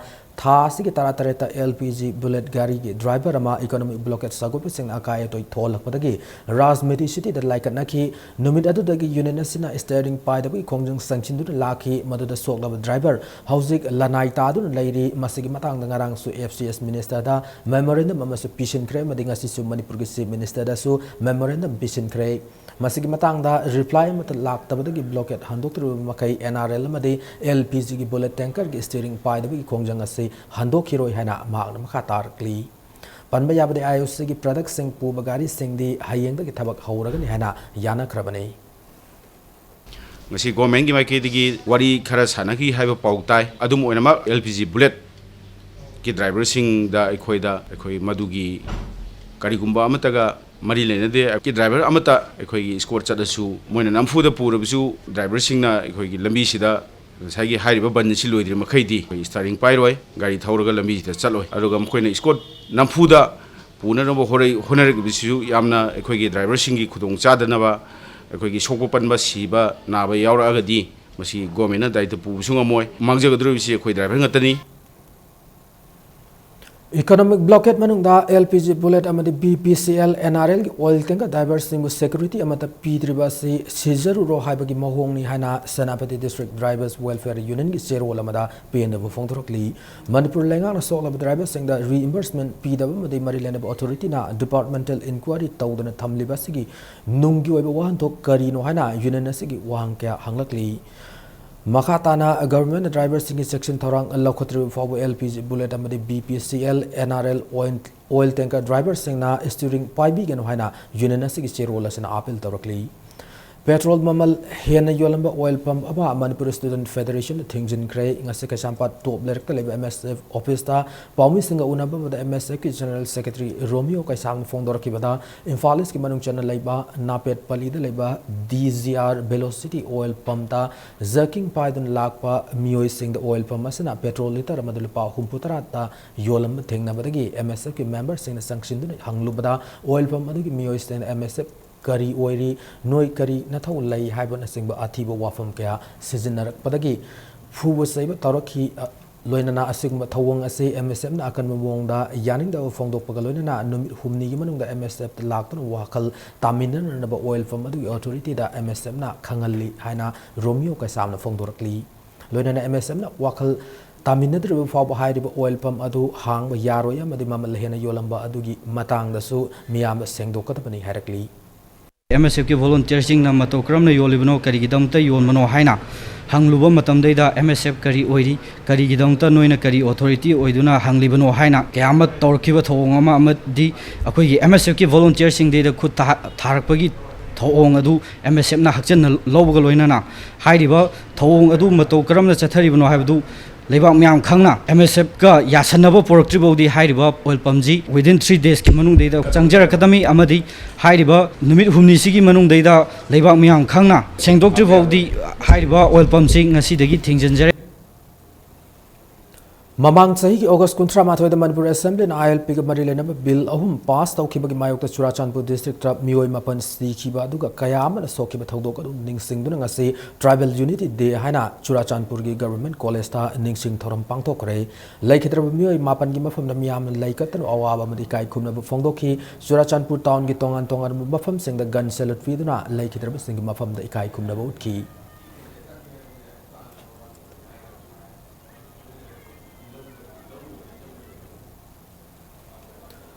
tha sigi taratare ta LPG bullet gari gi driver ama economic blockade sagup sing akai toy tholakpadagi Rajmeti city da laikat nakhi numit adu dagi Union Asina steering pai da bi khongjang sanction du lakhi madu da soklaba driver hauzik lanai ta du lairi masigi matang da ngarang su FCS minister da memorandum ama su pishin kre madinga si su Manipur gi chief minister da su memorandum pishin kre masigi matang da reply mat lak tabadagi blockade handokru makai NRL madi LPG gi bullet tanker gi steering pai da bi khongjang ase handokiroi hana maagna makha tarkli panba yabade IOC gi product sing pu bagari sing di hayeng da gi thabak hauragani hana yana khrabani ngasi government gi makai digi wari khara sanaki haiba pautai adum oinama LPG bullet ki driver sing da ekhoi madugi karigumba amataga mari lene de ki driver amata ekhoi score chadasu moina namfu da purabisu driver singna ekhoi gi lambi sida saigi hairiba ban si loidri makhai di starting pairoi gari thauraga lambi da chaloi aruga mkhoina score namfu da puna no horei honar bisu yamna ekhoi gi driver singi khudong chadana ba ekhoi gi sokpa panba siba naba yaura aga di masi government na daita pu sunga moi mangjaga dro bisi ekhoi driver ngatani economic blockade manungda LPG bullet amadi BPCL NRL gi oil tanker divers singu security amata P3 si sizaru ro haibagi mohong ni hana Senapati district drivers welfare union gi zero lamada PNW phongdorokli Manipur lenga so lab drivers singda reimbursement PW madi Maryland authority na departmental inquiry tawdana thamliba sigi nunggi oiba wahan thok kari no hana union sigi wahang kya hanglakli Makatana government driver singi section thorang lokotri fabu LPG bullet amadi BPCL NRL oil tanker driver singna steering pai bi gen haina union sigi cherola sina appeal tawrakli Petrol mamal hena yolamba oil pump aba Manipur Student Federation thingjin kre ngase ka champa top lerk leba MSF office ta Paumi Singa unaba da MSF ki General Secretary Romeo kai sam fongdor ki bada Infalis ki manung channel leba Napet Pali da leba DZR Velocity oil pump ta Zerking Python lakpa Mioi Sing the oil pump asana petrol liter madul pa humputara ta yolam thingna badagi MSF ki members sing sanction du hanglu bada oil pump adagi Mioi Sing MSF kari oiri noi kari nathau lai haibon asingba athiba wafam kya seasonarak padagi fuwa saiba taraki loinana asingba thawang ase MSF na akan mawongda yaning da fongdok paga loinana numit humni gi manungda MSF laktun wakal taminan na ba oil firm adu authority da MSF na khangalli haina Romeo kai samna fongdorakli loinana MSF na wakal taminadriba fawba hairiba oil pump adu hangba yaroya madi mamal hena yolamba adugi matang da su miyam sengdokatapani hairakli MSF के volunteersing na matokram na yolibno kari gidamta yonmano haina hangluba matamdaida MSF kari oiri kari gidamta noina kari authority oiduna hanglibano haina kyamat torkiba thongama amadi akoi gi MSF के volunteersing deida khut tharakpagi thong adu MSF na hakchen lobga loina na hairiba thong adu matokram na chatharibano haibdu लेबाक म्याम खंगना MSF का यासनब पोरक्ट्रिबोदी हाइरिबा ओइल पम्जी within 3 days की मनुंग देदा चंगजर अकादमी अमदी हाइरिबा नुमित हुमनी सिगी मनुंग देदा लेबाक म्याम खंगना सेंगडोक्ट्रिबोदी हाइरिबा ओइल पम्जी ngasi थिंगजनजर Mamang sahi ki August 13 da Manipur Assembly na ILP ga mari lena bill ahum pass tawkhiba gi mayok ta Churachandpur district tra mioi mapan sikhiba aduga kayam na sokhiba thodok adu ningsing duna ngasi tribal unity day haina Churachandpur gi government college ta ningsing thoram pangthokre laikhitra mioi mapan gi mafam na miyam laikatan awaba madi kai khumna fongdokhi Churachandpur town gi tongan mafam sing da gun salute fi duna laikhitra sing gi mafam da ikai khumna utki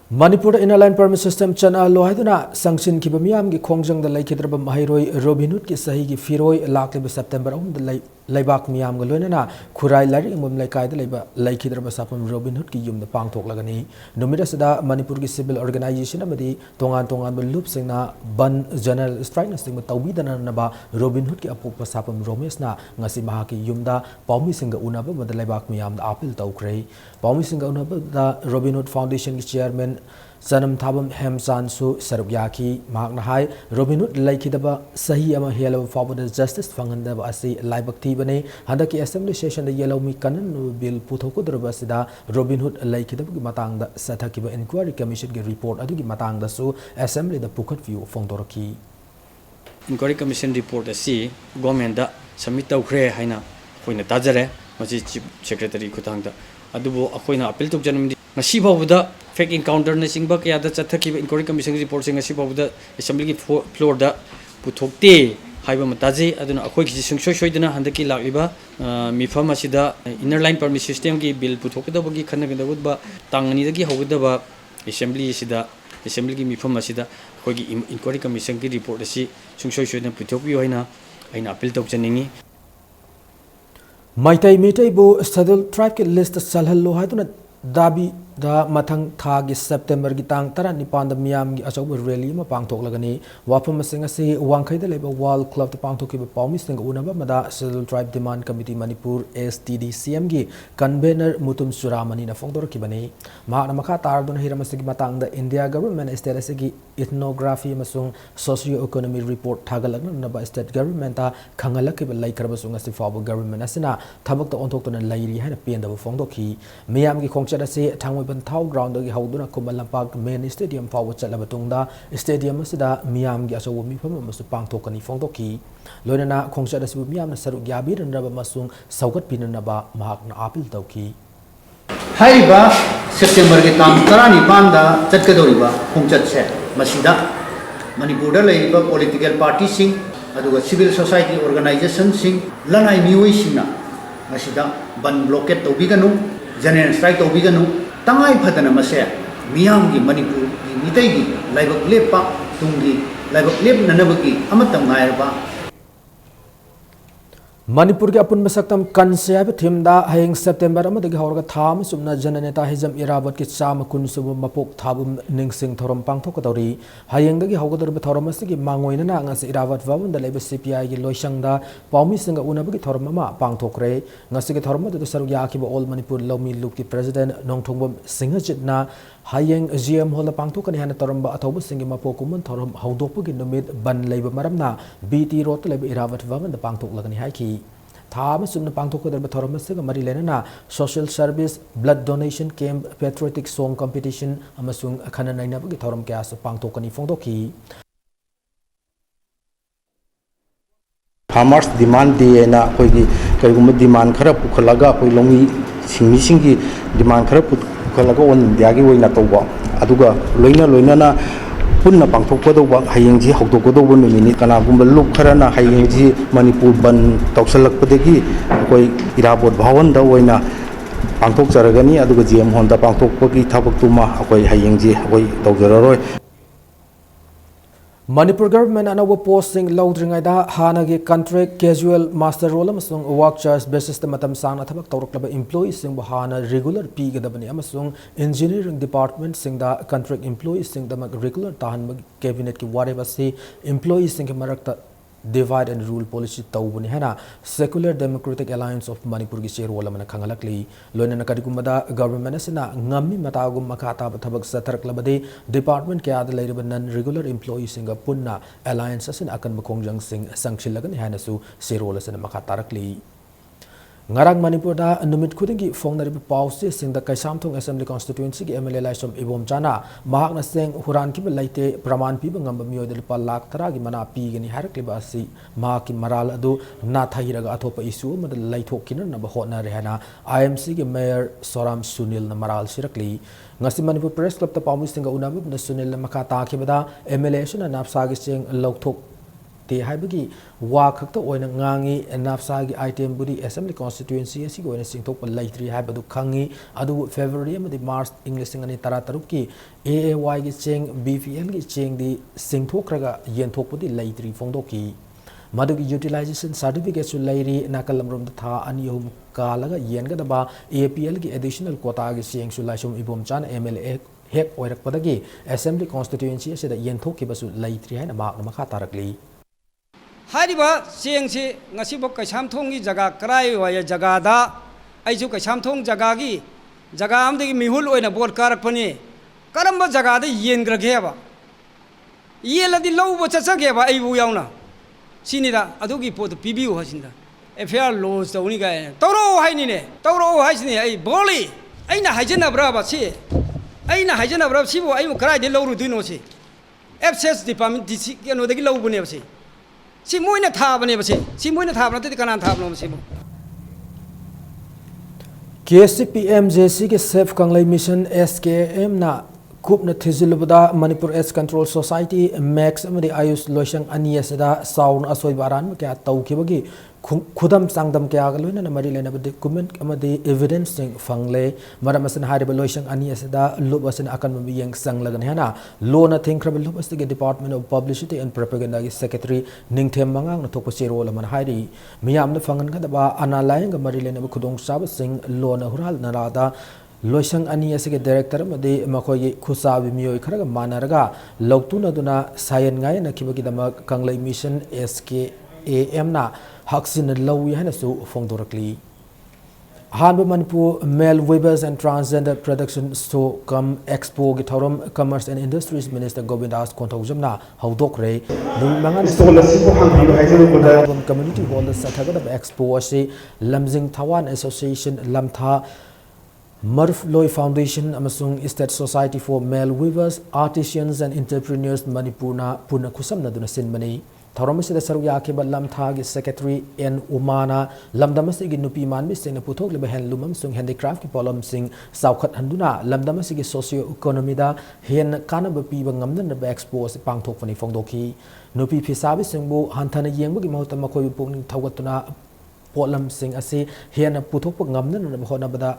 Manipur inner line permit system chana lohaiduna sanction ki bamiyam gi khongjang da laikhidraba mahiroi Robin Hood ki sahi gi firoi lakliba September da laibak miyam ga loinana khurai lari mum laikai da laiba laikhidraba sapam Robin Hood ki yum da pangthok lagani numira sada Manipur ki civil organization amadi tongan ba loop singna ban general strike na singba tawbi dana na ba Robin Hood ki apok sapam Romesh na ngasi mahaki yum da Paumi Singa unaba ba da laibak miyam da appeal tawkre Paumi Singa unaba da Robin Hood Foundation ki chairman Sanam Thabam Hemsan su Sarugyaki Magna Hai Robin Hood laikidaba sahi ama hello forward justice fangandaba asi laibak thibane handaki assembly session da yellow mi kanan bill puthokudraba sida Robin Hood laikidaba gi matang da sathakiba inquiry commission gi report adugi matang da su assembly da pukhat view fongdoraki inquiry commission report asi government da submit tawkhre haina koina tajare maji chief secretary khutangda adubo akoina appeal tukjanam ngasi bawda fake encounter na singba kaya da chathaki inquiry commission report sing ngasi bawda assembly ki floor da puthokte haiba mataji aduna akoi ki sungsoi soidana handaki lagiba mifam asida inner line permit system ki bill puthokda bagi khanna ba tangani da ki hogda ba assembly ki mifam asida akoi ki inquiry commission ki report asi sungsoi soidana puthokbi hoina aina appeal tokjaningi Maitai bo scheduled tribe ki list salhallo haiduna dabi da mathang thagi September gi tang tara nipan da miyam gi achaw rally ma pangthok lagani wafam singa se wangkhai da leba wall club ta pangthok ki Paumi Singa unaba mada scheduled tribe demand committee Manipur STD CM gi convener Mutum Suramani na fongdor ki bani ma na makha tar don hiramasi gi matang da India government state gi ethnography masung socio economic report thagalagna na ba state government ta khangalak ki lai karba sunga si fabu government asina thabak ta onthok to na lairi haina pen da fongdok ki miyam gi khongcha da se thangoi ban thau ground gi hauduna Kumalampak main stadium fawo chala batungda stadium asida miyam gi asaw mi pham masu pangthokani fongdoki loinana khongcha da sibu miyam na saru gyabi ranraba masung saugat pinanaba mahak na appeal tawki हाइबा September के तांग 19 दा चटकदोरिबा खोंगचत से मसिदा मणिपुर दा लेबा political party सिंग अदुगा civil society organisation सिंग लनाई मियोई सिंगना मसिदा बन blockade तोबिगनु general strike तोबिगनु तंगाई Fadna मसे मियाम की मणिपुर की मितई की लाइबक लेपा तुंगी लाइबक लेप ननबकी अमतम गायरबा मणिपुर के अपुन मसक्तम कंसे है थीम दा हयेंग सेप्टेम्बर अमदगी हौरगा थाम सुमना जननेता हिजम इरावत की चाम कुनसुब मपोक थाबुम निंगसिंग थोरम पांगथोकदौरी हयेंगदगी हौगदरब थोरम असगी मांगोइनना ngasi इरावत वावुन दा लेब CPI की लोइसंगदा पाउमी सिंग उनबगी थोरम अमा पांगथोकरे ngasi की थोरम दु सरुक याखिब ऑल मणिपुर लौमी लुप की प्रेसिडेंट नोंगथोंगबम सिंहजितना हयेंग GM हॉल पांगथोकनी हाना थोरम अथौब सिंग मपोकुमन थोरम हौदोकपगी नुमित बन लेब मरमना BT रोड लेब इरावत वावुन दा पांगथोकलगनी हाइकी थाम सुमन पांगथोकदरब थोरम सिंग मरी लेना social service blood donation camp patriotic song competition अमसुंग खनन नैनबगी थोरम क्यास पांगथोकनी फोंदोकी फार्मर्स डिमांड डे ना कोई कईगुम डिमांड खरा पुखलगा कोई लोंगी सिंगी सिंगी डिमांड खरा पुखलगा ओन इंडिया की वोइना तौबा अदुगा लोइना लोइना पुन्ना पांगथोकदौबा हयेंजी हौदोकदौबा नुमिनि कनागुम लुक खरना हयेंजी मणिपुर बन तौसलकपदगी कोई इराबोट भावनदा ओइना पांगथोकजरगनी अदुगा GM होंदा पांगथोकपगी थबकतुमा अखोई हयेंजी अखोई तौजररोय मणिपुर गवर्नमेंट अनौब पोस्टिंग लौद्रिंगैदा हानागी कॉन्ट्रैक्ट कैजुअल मास्टर रोल अमसुंग वर्क चार्ज बेसिस मतम सांगना थबक तौरक्लबा एम्प्लॉई सिंग हाना रेगुलर पीगदबनी अमसुंग इंजीनियरिंग डिपार्टमेंट सिंगदा कॉन्ट्रैक्ट एम्प्लॉई सिंगदमक रेगुलर ताहन कैबिनेट की वारेबसी एम्प्लॉई सिंग के मरक्ता डिवाइड एंड रूल पॉलिसी तौबनी है secular democratic alliance of Manipur की चेरोल मन खंगलकली लोनन करिगुमदा गवर्नमेंट सिना ngami mataagum makata thabak satharaklabadi department kya da leirib non regular employees singa punna alliance sin akan makongjang sing sangchilagani hanasu serol sin makatarakli ngarang manipur da numit khudingi fongnari pause singda kaisamthong assembly constituency ki MLA laisom ibom chana mahakna seng huran ki laite praman pi bangam miyo del pa lakh tara gi mana pi gani harakliba asi ma ki maral adu na thairaga athopa issue mad laithokina na ba hona rehana IMC ki mayor Soram Sunil na maral sirakli ngasi manipur press club ta pamu singa unabu na Sunil na makata khibada MLA suna napsa gi seng lokthok te haibagi wa khakta oina ngangi nafsa gi item budi assembly constituency asi go oina singthok pa laitri haibadu khangi adu February amadi March English singani tara taruk ki AAY gi cheng BPL gi cheng di singthokraga yenthok pudi laitri fongdoki madugi utilization certificate su lairi nakalamrom da tha ani hum kalaga yenga da ba APL gi additional quota gi cheng su laisum ibom chan MLA hek oirak padagi assembly constituency asi da yenthok ki basu laitri haina mak na makha tarakli हारिबा चेंगसे ngasibo कैसामथोंगी जगह कराय वाय जगहदा आइजु कैसामथों जगहगी जगह आमदगी मिहुल ओइना board कारकपनी करम जगहदा येनग्रगेबा येलदि लौबो चचगेबा आइबु यावना सिनिदा अदुगी पोत पिबिउ हसिनदा FR laws तौनी गाय तौरो हाइनिने तौरो हाइसिने आइ बोली आइना हाइजनब्राबा सि आइना हाइजनब्राब सिबो आइमु करायदि लौरुदिनो सि एफसेस डिपार्टमेंट डिसी केनोदगी लौबने बसि si moina thabane base si moina thabna te kanan thabno base mo KCPMJC के सेफ कंगलाई मिशन SKM ना कुपना थिजिलबदा मणिपुर एस कंट्रोल सोसाइटी मैक्स अमदी आयुष लोइसंग अनियसदा साउन असोय बारान क्या तौखिबगी खुदम सांगदम क्या गलोइना मरी लेना डॉक्यूमेंट अमदी एविडेंस सिंग फंगले मरमसन हारिब लोइसंग अनियसदा लुबसन अकन मियंग संगलगन हैना लोना थिंख्रब लुबस के department of publicity and propaganda की सेक्रेटरी निंगथेम मंगांग न थोप सेरोल मन हाइरी मियाम न फंगन गदबा अनालायंग मरी लेना खुदोंग साब सिंग लोना हुराल नरादा लोइसंग अनी असगे डायरेक्टर मदे मखोई खुसाबी मियोय खरगा मानरगा लौतुनदुना सायन गाय नखिबगी दमक कंगलाई मिशन SKAM ना हक्सिन लौई हनसु फोंदोरकली हानब Manipur male weavers and transgender production show cum expo की थौरम commerce and industries minister Govindas कोंथौजमना हौदोकरे नुमंगन कम्युनिटी हॉल सथगद एक्सपो असे लमजिंग थवान एसोसिएशन लमथा Marf Loi Foundation amasung State Society for Male Weavers, Artisans and Entrepreneurs Manipurna Puna Kusamna duna sinmani Tharomasida Saruya Kiba Lamthagi Secretary N Umana Lamdamasigi Nupi Man Missing Putok Liba Handlumam Sung Handicraft ki Polam Sing Saukat Handuna Lamdamasigi Socio Economy da Hen Kanaba Piba Ngamdan the Expos Pangtok Fani Fongdoki Nupi Pisabi Singbu Hantana Yangbugi Motamako Pung Tawatuna Polam Sing Asi Hen Putok Ngamdan the Honabada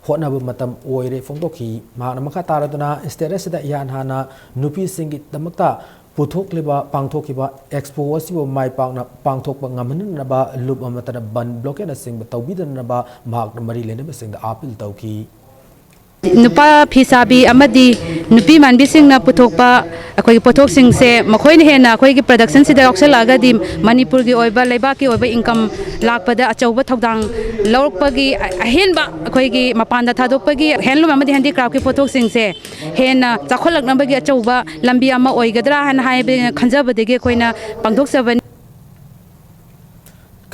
hotnaba matam oire fongdoki mahana makha taraduna status da yan hana nupi singi damakta पुथोक्लिबा पांथोकिबा expo असिबो माय पांगना पांथोकबा ngamननबा लुप अमतन बन ब्लॉकेट सिंग तौबिदनबा मार्क मरी लेने सिंग अपील तौकी नुपा फिसाबी अमदी नुपी मानबी सिंगना पुथोकपा अखोई पोथोक सिंग से मखोइन हेना अखोई की प्रोडक्शन सिदा औक्सलागदी मणिपुर की ओइबा लेबा की ओइबा इनकम लाखपदा अचौबा थौदांग लौरकपगी अहेनबा अखोई की मपानदा थादोकपगी हैंडलूम अमदी हैंडीक्राफ्ट की पोथोक सिंग से हेना चाखोलकनबगी अचौबा लंबी अमा ओइगदरा हन highway खंजबदगी अखोइना पांगथोकसबन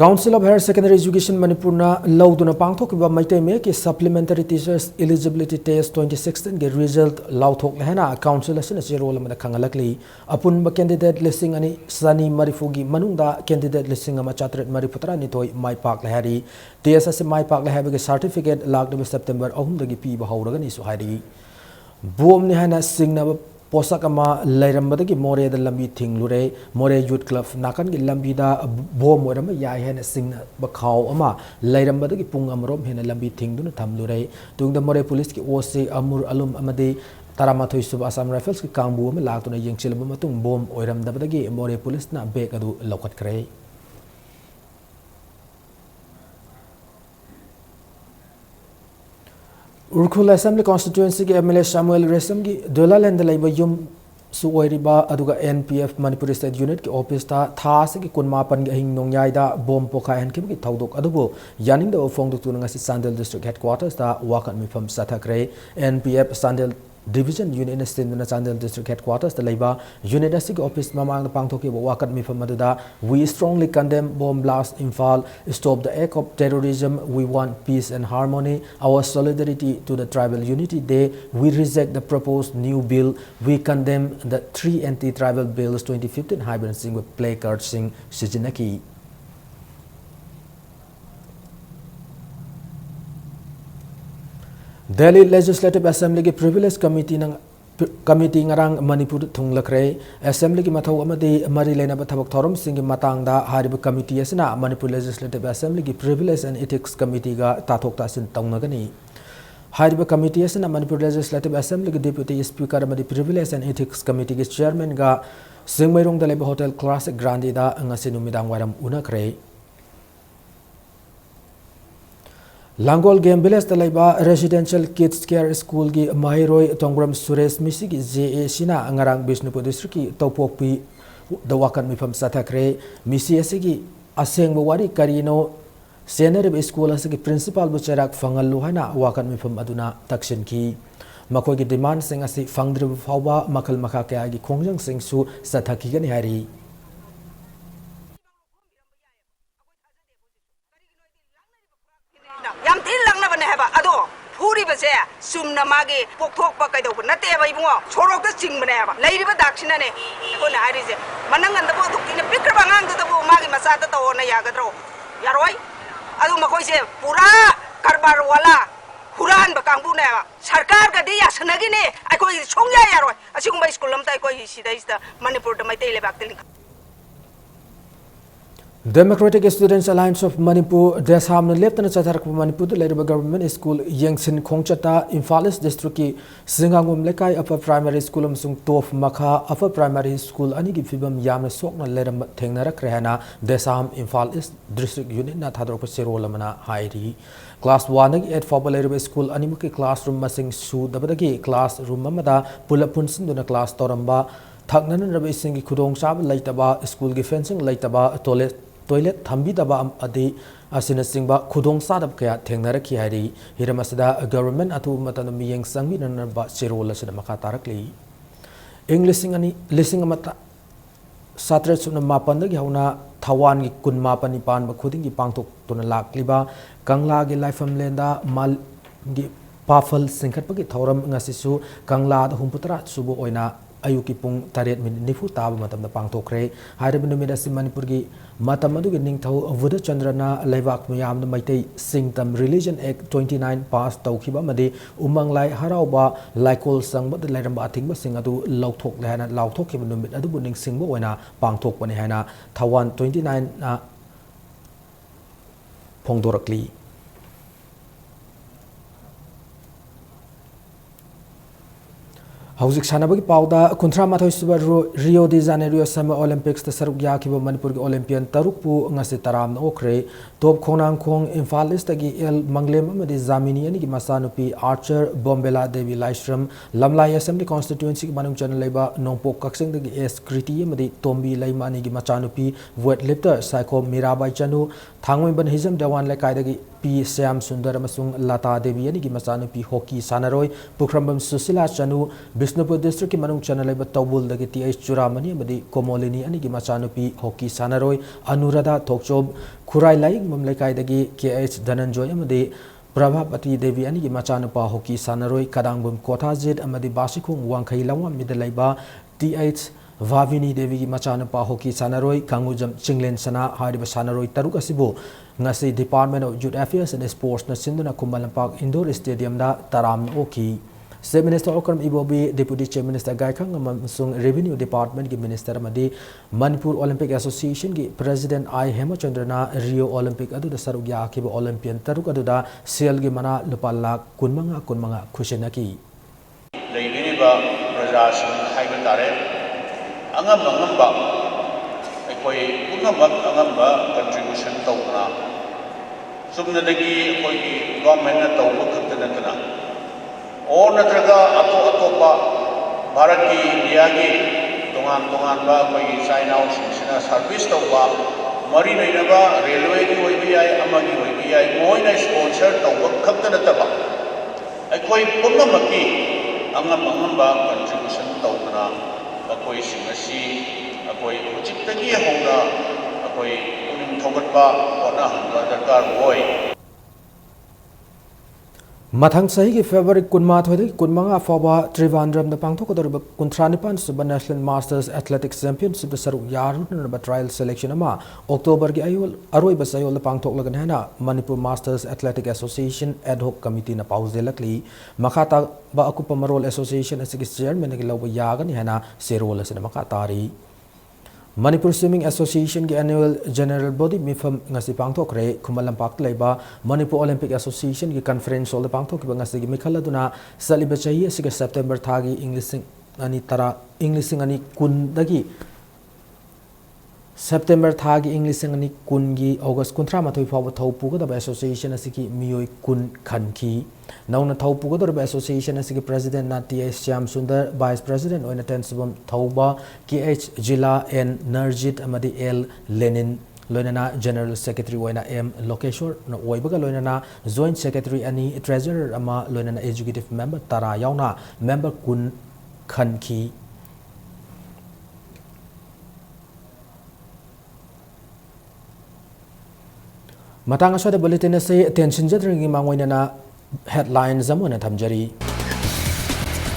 Council of Higher Secondary Education Manipurna lauduna pangthokba maitai me ki supplementary teachers eligibility test 2016 ge result lauthok lehna council asina role amada khangalakli apun ba candidate listing ani sani marifugi manungda candidate listing ama chatret mariputra ni toy mai pak lehari test ase mai pak lehabe ge certificate lagda September 3 dagi pi ba hawraga ni su hairi bom ni hana singna पोशाक लेरमदगी मोरे लंबी थिंगलुरे मोरे youth club नाकन की लंबी बोम यान सिंह बखाव लेरमदगी पुंग अमरोम हेन लंबी थिंगदुन थमलुरे तुंग मोरे police की ओसी अमुर अलुम तरामाथोई सुब Assam rifles की कांगबू लातुना यंगचिलब बोम ओरमदबदगी मोरे पुलिस बेग अदु लौकटख्रे उर्खुल असेंबली कॉन्स्टिट्यूएंसी के एमएलए सामुएल रेसम की दोलालैंड लेब युम सुओरिबा अदुगा एनपीएफ मणिपुर स्टेट यूनिट के ऑफिस था की कुनमापन के अहिंग नोंयाइदा बोम पोखायहनखिबगी थौदोक अदुबो यानिंगदा फोंगदुतुना ngasi Sandel district headquarters da wakan mifam sathakre NPF Sandel Division Unit in Sandel District Headquarters, the Labour Unit Office Mamang Pangtoki Wakat Mifamaduda. We strongly condemn bomb blast in Fall, stop the act of terrorism. We want peace and harmony. Our solidarity to the Tribal Unity Day. We reject the proposed new bill. We condemn the 3 anti-tribal bills 2015 hybrid sing with placards sing Sijinaki. Delhi Legislative Assembly की Privilege Committee ngarang Manipur thunglakre Assembly की mathau amadi mari lena bathabak thorum sing की matangda hariba committee asina Manipur Legislative Assembly की Privilege and Ethics Committee ga tathok tasin taungnagani hariba committee asina Manipur Legislative Assembly की Deputy Speaker amadi Privilege and Ethics Committee की Chairman ga Singmairong da leba Hotel Classic Grande da ngasi numidang waram unakre Langol Game Village Talaiba Residential Kids Care School ki Mahiroi Tongram Suresh Misi ki JA Sina Angarang Bishnupur District ki Taupopi Dawakan Mifam Sathakre Misi Asigi Aseng Bawari Karino Senarib School Asigi Principal Bucharak Fangal Luhana Wakan Mifam Aduna Takshin ki Makoi ki demand sing asi Fangdrib Fauba Makal Makakaya ki Kongjang Sing Su Sathaki Gani Hari Sumna magi pokok pakai do nate ba ibungo chorok ta sing bane ba lai ba dakshina ne ko na hari je manangan da bo dukine pikra bangang da bo magi masa ta to na ya gadro yaroi adu makoi se pura karbar wala huran ba kangbu ne ba sarkar ga de ya sanagi ne ai ko chongya yaroi asing ba school lam tai ko sida Manipur da mai tele ba tele Democratic Students Alliance of Manipur Deshamna Lieutenant Chathak Manipur Labour Government School Yangsin Khongchata Imphal East District ki Singangum Lekai Upper Primary School amsung Tof Makha Upper Primary School ani ki fibam yamna sokna leram thengnarak rehana Desham Imphal East District Unit na thadrok sero lamana hairi Class 1 ki 8 Fabal Labour School ani ki classroom masing su dabadagi classroom amada pulapun sinduna class toramba thaknan rabai singi khudong sab laitaba school ki fencing laitaba toilet thambi daba adi asina singba khudong sadab kaya thengnaraki hari hiramasada government atu matana miyeng sangmi nanba cherola sida maka tarakli English ani lising amata satra suna mapan dagi hauna thawan gi kun mapan nipan ba khuding gi pangthok tuna lakliba kangla gi lifam lenda mal gi pafal singkhat pagi thoram ngasisu kangla da humputra subu oina ayuki pung taret min nifu tab matam da pangthokre hairib numida si Manipur gi matam adu gi ningthau Vuda Chandrana laibak miyam da maitai singtam Religion Act 29 pass tawkhiba madi umang lai harauba laikol sangba da lairamba athingba sing adu lauthok lehana lauthokhiba numit adu buning singba oina pangthok pani haina Thawan 29 na phongdorakli हौजिक सानबगी पाउदा कुंथ्रा माथोई सुबा Rio de Janeiro summer Olympics ता सरुक याखिबा मणिपुर की Olympian तरुकपु ngasi taram na okre top khonang khong Imphal East gi el manglem amadi Jamini ani gi masanupi Archer Bombela Devi Laishram Lamlai Assembly constituency ki manung channel leba nongpok kakseng gi S Kriti amadi Tombi Laimani gi machanupi weightlifter Saiko Mirabai Chanu thangwem ban hizam dewan lekai gi P Syam Sundar amasung Lata Devi ani gi machanupi hockey sanaroi Pukrambam Susila Chanu Bisnupur district ki manung channel leba Tawbul dagi TH Churamani amadi Komolini ani gi machanupi hockey sanaroi Anurada Thokchob Khurai Laing mamlekai dagi KH Dhananjoy amadi Prabhapati Devi ani gi machanupa hockey sanaroi Kadangbum Kothajit amadi Basikhung Wangkhai Lawam midalaiba TH Vavini Devi gi machanupa hockey sanaroi Kangujam Chinglen Sana hariba sanaroi taruk asibu ngasi Department of Youth Affairs and Sports na sinduna Kumalampak Indoor Stadium da taram oki State Minister Okram Ibobi, Deputy Chief Minister Gaikang amasung Revenue Department ki Minister amadi Manipur Olympic Association ki President I Hemachandrana Rio Olympic adu da saruk yakiba Olympian taruk adu da sel gi mana lupa lakh kunmanga khushenaki leireba prajasing haiba tare angamba ekoi punamak angamba contribution tawna sumna dagi ekoi government na tawba khattana kana और नत्रगा अतोपा भारत की India की तोान कोई China Singh service तब मरी लेना railway की Moin sponsor तब खत नतब अखोई पुनमकी अंगम कंट्रीब्यूशन तौना अखोई अखोई हुजिक्तगी होना अखोई पुनिंग थोगटबा होना दरकार होय Mathang sahi ki February kunma thodi kunmanga foba Trivandrum na pangthokodor kuntranipan suba National Masters Athletics Championship saruk yarun na trial selection ama October ki ayol aroi ba sayol pangthok lagan hana Manipur Masters Athletic Association ad hoc committee na pause lakli makhata ba akupa marol association asigi chairman ki law yagan hana serol asina makatari Manipur Swimming Association ki annual general body mifam ngasi pangthok re Kumalampak laiba Manipur Olympic Association ki conference hall pangthok ba ngasi mikhaladuna saliba chahi asiga September thagi English ani kun dagi September thagi English ani kun gi August kuntra mathoi fawa thopu ga da association asiki miyoi kun khanki nauna thopu ga da association asiki president na TS Syam Sundar vice president oina tensibam thoba KH Jila N Narjit amadi L Lenin loinana general secretary oina M Lokeshwar na oibaga loinana joint secretary ani treasurer ama loinana executive member tara yauna member kun khanki Matang aswada bulletin se attention jadringi mangoinana headlines zamona thamjari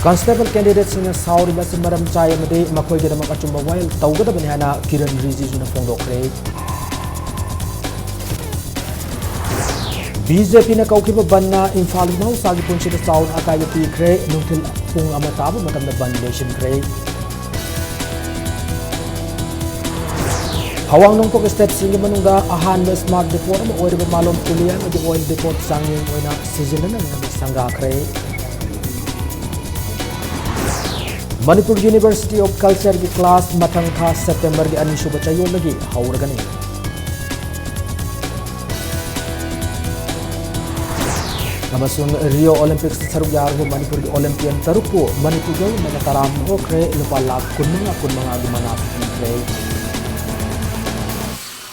Constable candidates in Saudi Basim Maram Chai amade makhoi gi damak achumba while tawgada bani hana Kiran Rijiju na phongdokre BJP na kaukiba banna Imphal mau sagi punchi da sound akai pi kre nutil pung amatabu matam na ban nation kre Hawang nongpok step singi manungda ahan na smart depot ama oil ba malom kulian agi oil depot sangin oina season na nga sanga kre Manipur University of Culture ki class mathang tha September ki ani suba chayo lagi haurgani Namasung Rio Olympics saruk yargo Manipur ki Olympian taruk po Manipur go na taram okre lupa lakh kunmanga gumana kre